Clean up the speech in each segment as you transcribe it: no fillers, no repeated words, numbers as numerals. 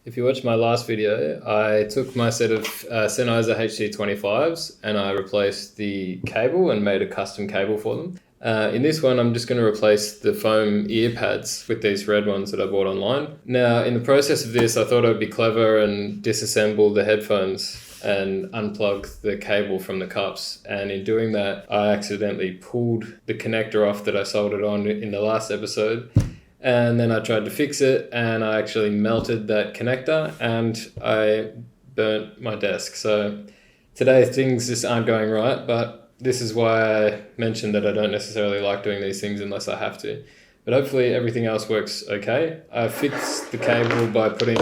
If you watched my last video, I took my set of Sennheiser HD25s and I replaced the cable and made a custom cable for them. In this one, I'm just going to replace the foam ear pads with these red ones that I bought online. Now, in the process of this, I thought I'd be clever and disassemble the headphones and unplug the cable from the cups. And in doing that, I accidentally pulled the connector off that I soldered on in the last episode. And then I tried to fix it and I actually melted that connector and I burnt my desk. So today things just aren't going right, but this is why I mentioned that I don't necessarily like doing these things unless I have to. But hopefully everything else works okay. I fixed the cable by putting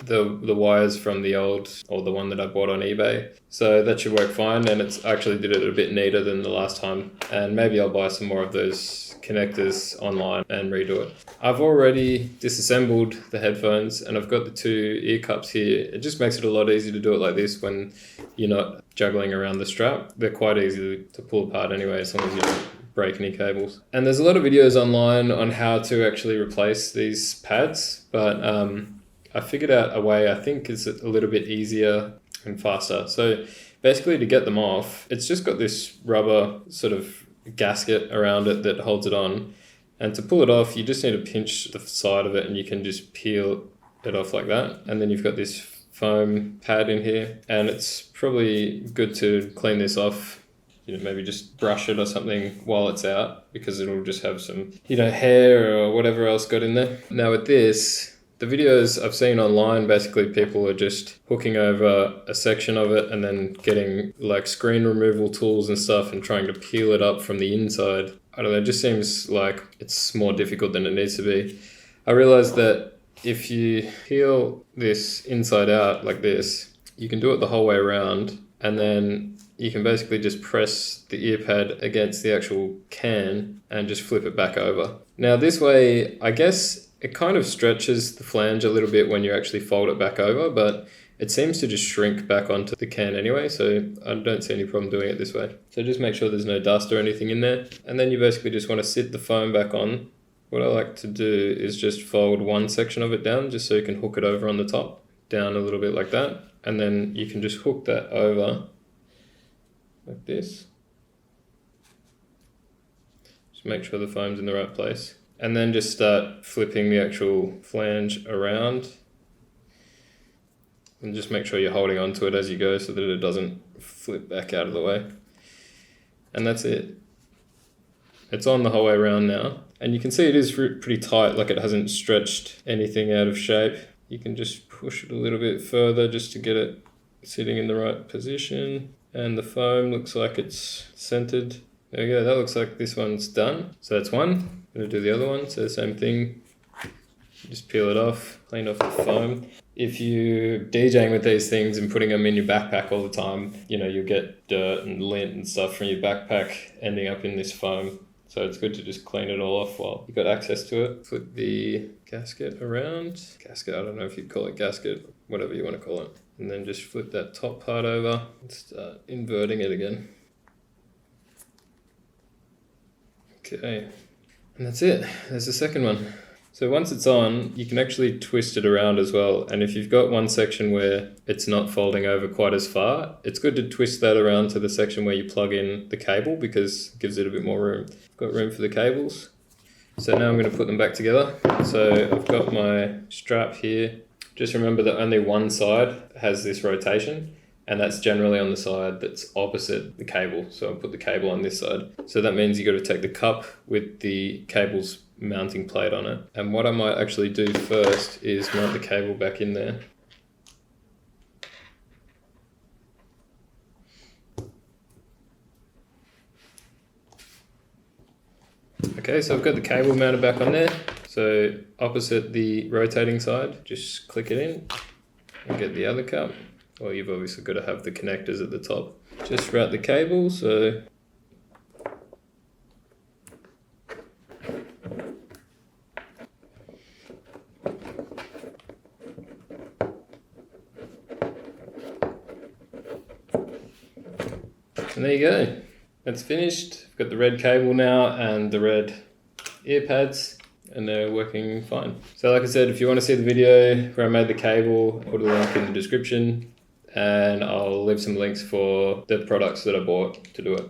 the wires from the old, or the one that I bought on eBay. So that should work fine, and it's actually did it a bit neater than the last time. And maybe I'll buy some more of those connectors online and redo it. I've already disassembled the headphones and I've got the two ear cups here. It just makes it a lot easier to do it like this when you're not juggling around the strap. They're quite easy to pull apart anyway, as long as you don't break any cables. And there's a lot of videos online on how to actually replace these pads, but I figured out a way I think is a little bit easier and faster. So basically, to get them off, it's just got this rubber sort of gasket around it that holds it on. And to pull it off, you just need to pinch the side of it and you can just peel it off like that. And then you've got this foam pad in here, and it's probably good to clean this off. Maybe just brush it or something while it's out, because it'll just have some, hair or whatever else got in there. Now with this, the videos I've seen online, basically people are just hooking over a section of it and then getting like screen removal tools and stuff and trying to peel it up from the inside. I don't know, it just seems like it's more difficult than it needs to be. I realized that if you peel this inside out like this, you can do it the whole way around, and then you can basically just press the ear pad against the actual can and just flip it back over. Now this way, I guess it kind of stretches the flange a little bit when you actually fold it back over, but it seems to just shrink back onto the can anyway, so I don't see any problem doing it this way. So just make sure there's no dust or anything in there. And then you basically just want to sit the foam back on. What I like to do is just fold one section of it down just so you can hook it over on the top, down a little bit like that. And then you can just hook that over like this. Just make sure the foam's in the right place. And then just start flipping the actual flange around. And just make sure you're holding onto it as you go so that it doesn't flip back out of the way. And that's it. It's on the whole way around now. And you can see it is pretty tight, like it hasn't stretched anything out of shape. You can just push it a little bit further just to get it sitting in the right position. And the foam looks like it's centered. There we go, that looks like this one's done. So that's one. I'm gonna do the other one, so the same thing. Just peel it off, clean off the foam. If you're DJing with these things and putting them in your backpack all the time, you'll get dirt and lint and stuff from your backpack ending up in this foam. So it's good to just clean it all off while you've got access to it. Flip the gasket around. Gasket, I don't know if you'd call it gasket, whatever you want to call it. And then just flip that top part over and start inverting it again. Okay, and that's it. There's the second one. So once it's on, you can actually twist it around as well. And if you've got one section where it's not folding over quite as far, it's good to twist that around to the section where you plug in the cable, because it gives it a bit more room. I've got room for the cables. So now I'm going to put them back together. So I've got my strap here. Just remember that only one side has this rotation, and that's generally on the side that's opposite the cable. So I'll put the cable on this side. So that means you've got to take the cup with the cable's mounting plate on it. And what I might actually do first is mount the cable back in there. Okay, so I've got the cable mounted back on there. So opposite the rotating side, just click it in and get the other cup. Well, you've obviously got to have the connectors at the top. Just route the cable, so and there you go. That's finished. I've got the red cable now and the red ear pads. and they're working fine. So like I said, if you want to see the video where I made the cable, I'll put a link in the description, and I'll leave some links for the products that I bought to do it.